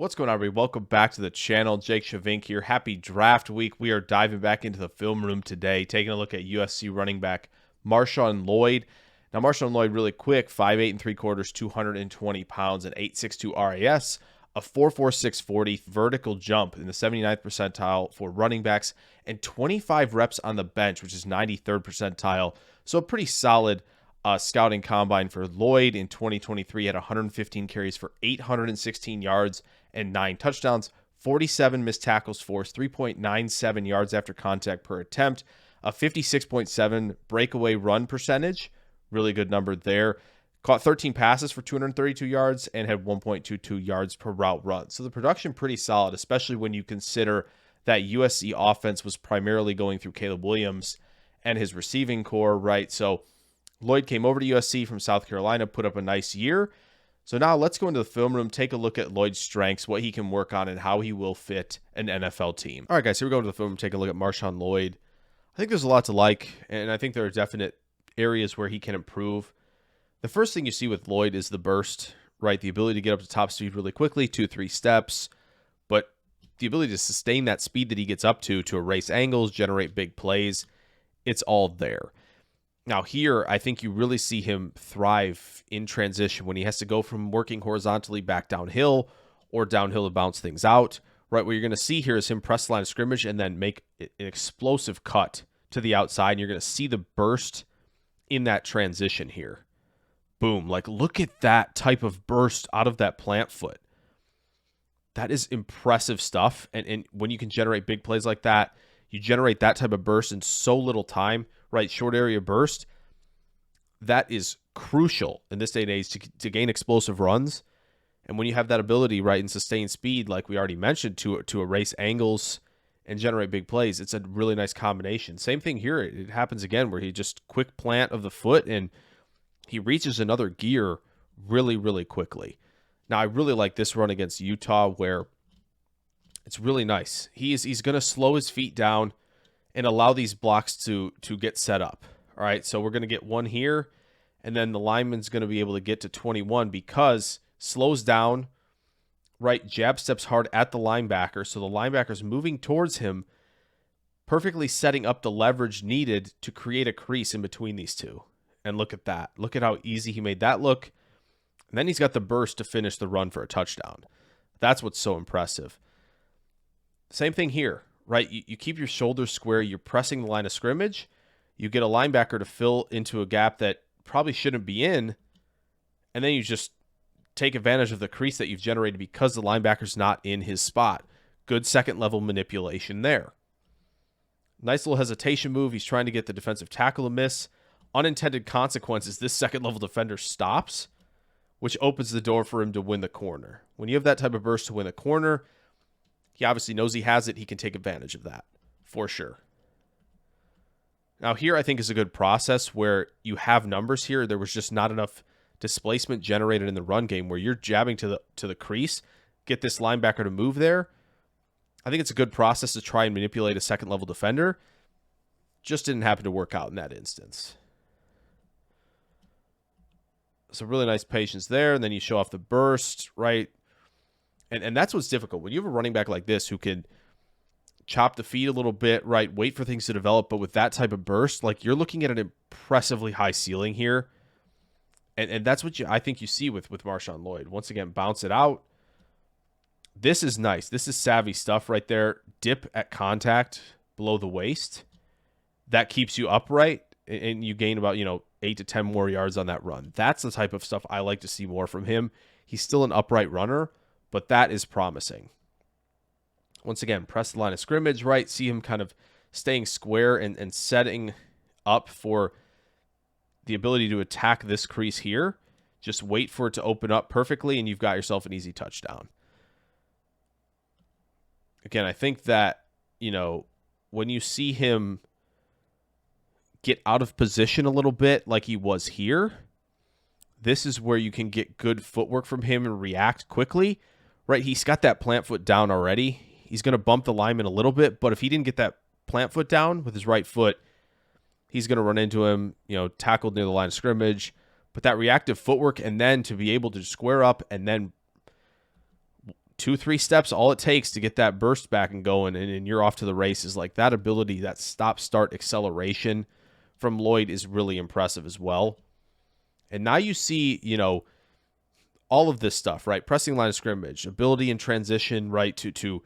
What's going on, everybody? Welcome back to the channel. Jake Shavink here. Happy draft week. We are diving back into the film room today, taking a look at USC running back Marshawn Lloyd. Now, Marshawn Lloyd, really quick, 5'8 3/4, 220 pounds, an 8.62 RAS, a 4.46 40 vertical jump in the 79th percentile for running backs, and 25 reps on the bench, which is 93rd percentile. So a pretty solid scouting combine for Lloyd in 2023. Had 115 carries for 816 yards and 9 touchdowns, 47 missed tackles forced, 3.97 yards after contact per attempt, a 56.7 breakaway run percentage. Really good number there. Caught 13 passes for 232 yards and had 1.22 yards per route run. So the production pretty solid, especially when you consider that USC offense was primarily going through Caleb Williams and his receiving core, right? So Lloyd came over to USC from South Carolina, put up a nice year. So now let's go into the film room, take a look at Lloyd's strengths, what he can work on, and how he will fit an NFL team. All right, guys, here we go to the film room, take a look at Marshawn Lloyd. I think there's a lot to like, and I think there are definite areas where he can improve. The first thing you see with Lloyd is the burst, right? The ability to get up to top speed really quickly, 2-3 steps, but the ability to sustain that speed that he gets up to erase angles, generate big plays, it's all there. Now here, I think you really see him thrive in transition when he has to go from working horizontally back downhill or downhill to bounce things out, right? What you're going to see here is him press the line of scrimmage and then make an explosive cut to the outside. And you're going to see the burst in that transition here. Boom. Like, look at that type of burst out of that plant foot. That is impressive stuff. And when you can generate big plays like that, you generate that type of burst in so little time, right? Short area burst. That is crucial in this day and age to gain explosive runs. And when you have that ability, right, and sustain speed, like we already mentioned, to erase angles and generate big plays, it's a really nice combination. Same thing here. It happens again where he just quick plant of the foot and he reaches another gear really, really quickly. Now, I really like this run against Utah where it's really nice. He's going to slow his feet down and allow these blocks to get set up. All right, so we're going to get one here, and then the lineman's going to be able to get to 21 because slows down, right, jab steps hard at the linebacker, so the linebacker's moving towards him, perfectly setting up the leverage needed to create a crease in between these two. And look at that. Look at how easy he made that look. And then he's got the burst to finish the run for a touchdown. That's what's so impressive. Same thing here, right? You keep your shoulders square. You're pressing the line of scrimmage. You get a linebacker to fill into a gap that probably shouldn't be in. And then you just take advantage of the crease that you've generated because the linebacker's not in his spot. Good second-level manipulation there. Nice little hesitation move. He's trying to get the defensive tackle to miss. Unintended consequences, this second-level defender stops, which opens the door for him to win the corner. When you have that type of burst to win a corner, he obviously knows he has it. He can take advantage of that for sure. Now here I think is a good process where you have numbers here. There was just not enough displacement generated in the run game where you're jabbing to the crease, get this linebacker to move there. I think it's a good process to try and manipulate a second-level defender. Just didn't happen to work out in that instance. So really nice patience there, and then you show off the burst, right? And that's what's difficult. When you have a running back like this who can chop the feet a little bit, right, wait for things to develop, but with that type of burst, like you're looking at an impressively high ceiling here. And that's what I think you see with Marshawn Lloyd. Once again, bounce it out. This is nice. This is savvy stuff right there. Dip at contact below the waist. That keeps you upright, and you gain about, 8 to 10 more yards on that run. That's the type of stuff I like to see more from him. He's still an upright runner, but that is promising. Once again, press the line of scrimmage, right? See him kind of staying square and setting up for the ability to attack this crease here. Just wait for it to open up perfectly, and you've got yourself an easy touchdown. Again, I think that, when you see him get out of position a little bit like he was here, this is where you can get good footwork from him and react quickly, right? He's got that plant foot down already. He's going to bump the lineman a little bit, but if he didn't get that plant foot down with his right foot, he's going to run into him, tackled near the line of scrimmage. But that reactive footwork, and then to be able to square up and then 2-3 steps, all it takes to get that burst back and going, and you're off to the races. Like that ability, that stop-start acceleration from Lloyd is really impressive as well. And now you see, all of this stuff, right? Pressing line of scrimmage, ability in transition, right? To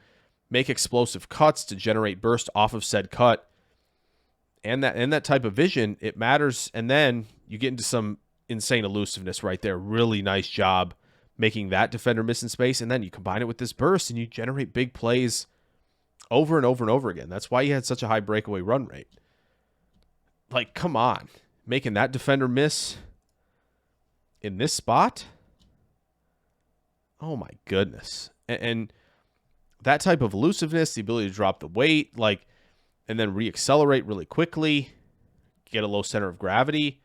make explosive cuts, to generate burst off of said cut. And that type of vision, it matters. And then you get into some insane elusiveness right there. Really nice job making that defender miss in space. And then you combine it with this burst and you generate big plays over and over and over again. That's why he had such a high breakaway run rate. Like, come on. Making that defender miss in this spot? Oh my goodness. And that type of elusiveness, the ability to drop the weight, and then reaccelerate really quickly, get a low center of gravity.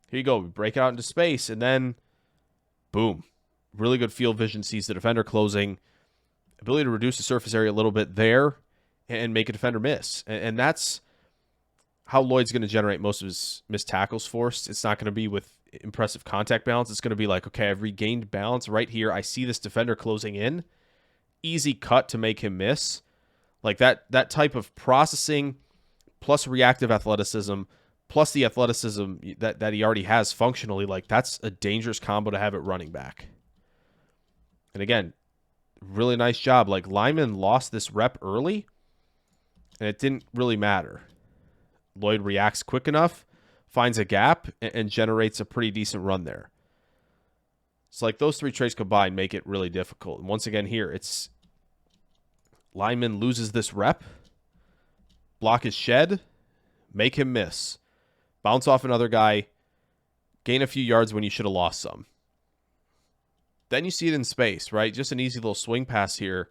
Here you go. We break it out into space, and then boom. Really good field vision, sees the defender closing. Ability to reduce the surface area a little bit there and make a defender miss. And that's how Lloyd's going to generate most of his missed tackles forced. It's not going to be with impressive contact balance. It's going to be like, okay, I've regained balance right here. I see this defender closing in. Easy cut to make him miss. Like that type of processing plus reactive athleticism plus the athleticism that he already has functionally, like that's a dangerous combo to have at running back. And again, really nice job. Like Lyman lost this rep early and it didn't really matter. Lloyd reacts quick enough, finds a gap, and generates a pretty decent run there. It's like those three traits combined make it really difficult. And once again here, it's Lyman loses this rep, block his shed, make him miss, bounce off another guy, gain a few yards when you should have lost some. Then you see it in space, right? Just an easy little swing pass here.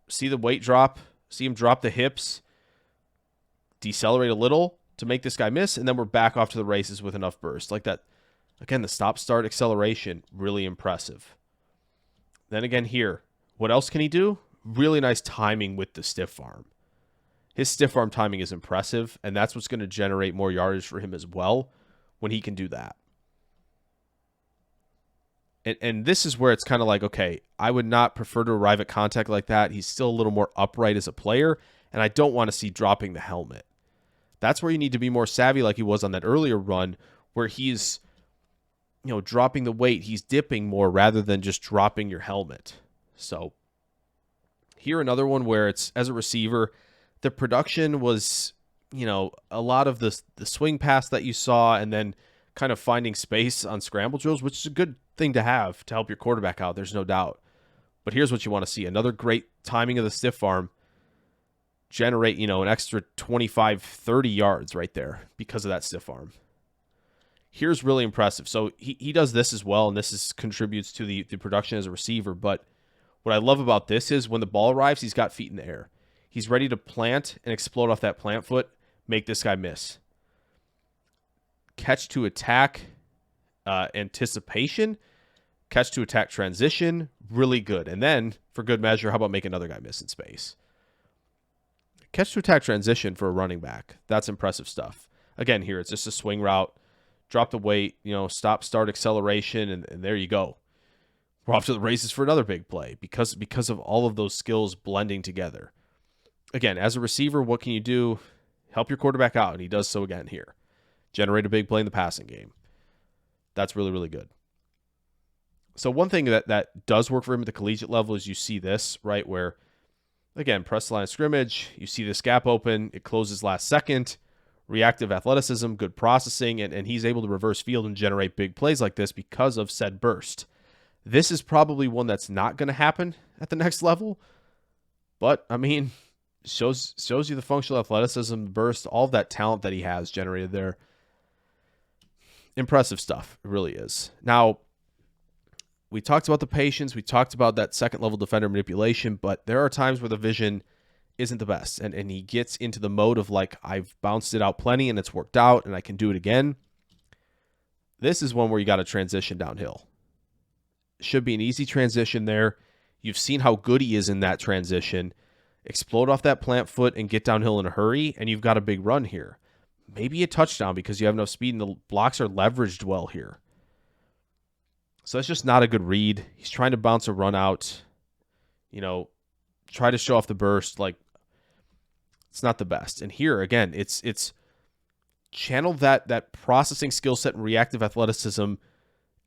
See the weight drop, see him drop the hips, decelerate a little to make this guy miss, and then we're back off to the races with enough burst. Like that, again, the stop-start acceleration, really impressive. Then again here, what else can he do? Really nice timing with the stiff arm. His stiff arm timing is impressive, and that's what's going to generate more yardage for him as well when he can do that. And this is where it's kind of like, okay, I would not prefer to arrive at contact like that. He's still a little more upright as a player, and I don't want to see dropping the helmet. That's where you need to be more savvy like he was on that earlier run where he's, dropping the weight. He's dipping more rather than just dropping your helmet. So here another one where it's, as a receiver, the production was, a lot of the swing pass that you saw and then kind of finding space on scramble drills, which is a good thing to have to help your quarterback out. There's no doubt. But here's what you want to see. Another great timing of the stiff arm. Generate, an extra 25, 30 yards right there because of that stiff arm. Here's really impressive. So he does this as well, and this contributes to the production as a receiver. But what I love about this is when the ball arrives, he's got feet in the air. He's ready to plant and explode off that plant foot, make this guy miss. Catch to attack anticipation, catch to attack transition, really good. And then, for good measure, how about make another guy miss in space? Catch to attack transition for a running back. That's impressive stuff. Again, here, it's just a swing route. Drop the weight, stop, start, acceleration, and there you go. We're off to the races for another big play because of all of those skills blending together. Again, as a receiver, what can you do? Help your quarterback out, and he does so again here. Generate a big play in the passing game. That's really, really good. So one thing that does work for him at the collegiate level is you see this, right, where again, press the line of scrimmage, you see this gap open, it closes last second, reactive athleticism, good processing, and he's able to reverse field and generate big plays like this because of said burst. This is probably one that's not going to happen at the next level, but, shows you the functional athleticism, burst, all of that talent that he has generated there. Impressive stuff. It really is. Now, we talked about the patience. We talked about that second-level defender manipulation, but there are times where the vision isn't the best, and he gets into the mode of like, I've bounced it out plenty, and it's worked out, and I can do it again. This is one where you got to transition downhill. Should be an easy transition there. You've seen how good he is in that transition. Explode off that plant foot and get downhill in a hurry, and you've got a big run here. Maybe a touchdown because you have enough speed, and the blocks are leveraged well here. So that's just not a good read. He's trying to bounce a run out. try to show off the burst. Like, it's not the best. And here again, it's channel that processing skill set and reactive athleticism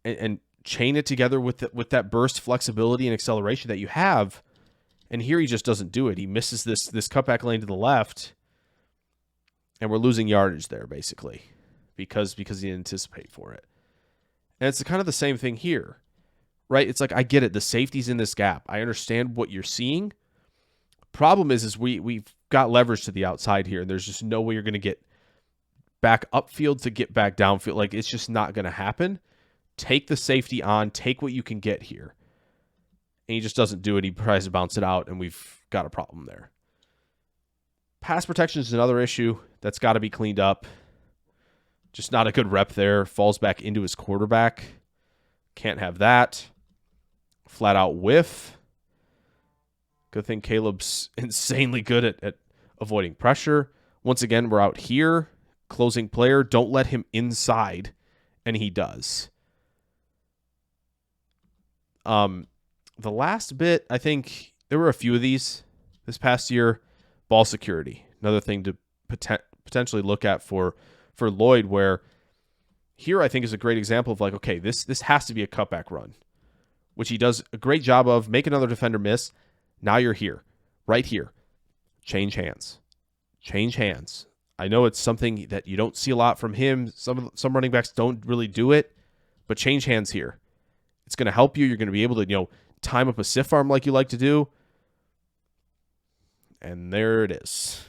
and chain it together with that burst flexibility and acceleration that you have. And here he just doesn't do it. He misses this cutback lane to the left, and we're losing yardage there basically because he didn't anticipate for it. And it's kind of the same thing here, right? It's like, I get it. The safety's in this gap. I understand what you're seeing. Problem is we've got leverage to the outside here, and there's just no way you're going to get back upfield to get back downfield. Like, it's just not going to happen. Take the safety on. Take what you can get here. And he just doesn't do it. He tries to bounce it out, and we've got a problem there. Pass protection is another issue that's got to be cleaned up. Just not a good rep there. Falls back into his quarterback. Can't have that. Flat out whiff. Good thing Caleb's insanely good at avoiding pressure. Once again, we're out here. Closing player. Don't let him inside. And he does. The last bit, I think there were a few of these this past year. Ball security. Another thing to potentially look at for Lloyd, where here I think is a great example of like, okay, this has to be a cutback run, which he does a great job of. Make another defender miss. Now you're here, right here. Change hands. Change hands. I know it's something that you don't see a lot from him. Some running backs don't really do it, but change hands here. It's going to help you. You're going to be able to, time up a stiff arm like you like to do. And there it is.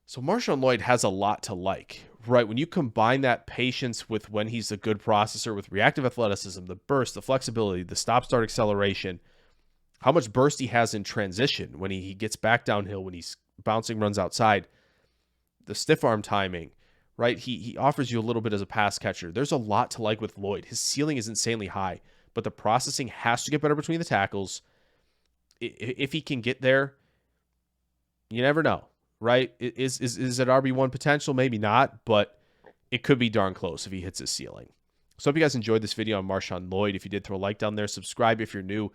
So Marshawn Lloyd has a lot to like, right? When you combine that patience with when he's a good processor with reactive athleticism, the burst, the flexibility, the stop-start acceleration, how much burst he has in transition when he gets back downhill, when he's bouncing runs outside, the stiff arm timing, right? He offers you a little bit as a pass catcher. There's a lot to like with Lloyd. His ceiling is insanely high, but the processing has to get better between the tackles. If he can get there, you never know, right? Is it RB1 potential? Maybe not, but it could be darn close if he hits his ceiling. So I hope you guys enjoyed this video on Marshawn Lloyd. If you did, throw a like down there. Subscribe if you're new.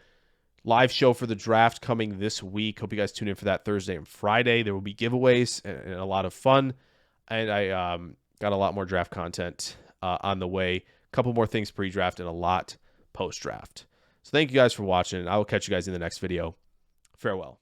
Live show for the draft coming this week. Hope you guys tune in for that Thursday and Friday. There will be giveaways and a lot of fun. And I got a lot more draft content on the way. A couple more things pre-draft and a lot post-draft. So thank you guys for watching. I will catch you guys in the next video. Farewell.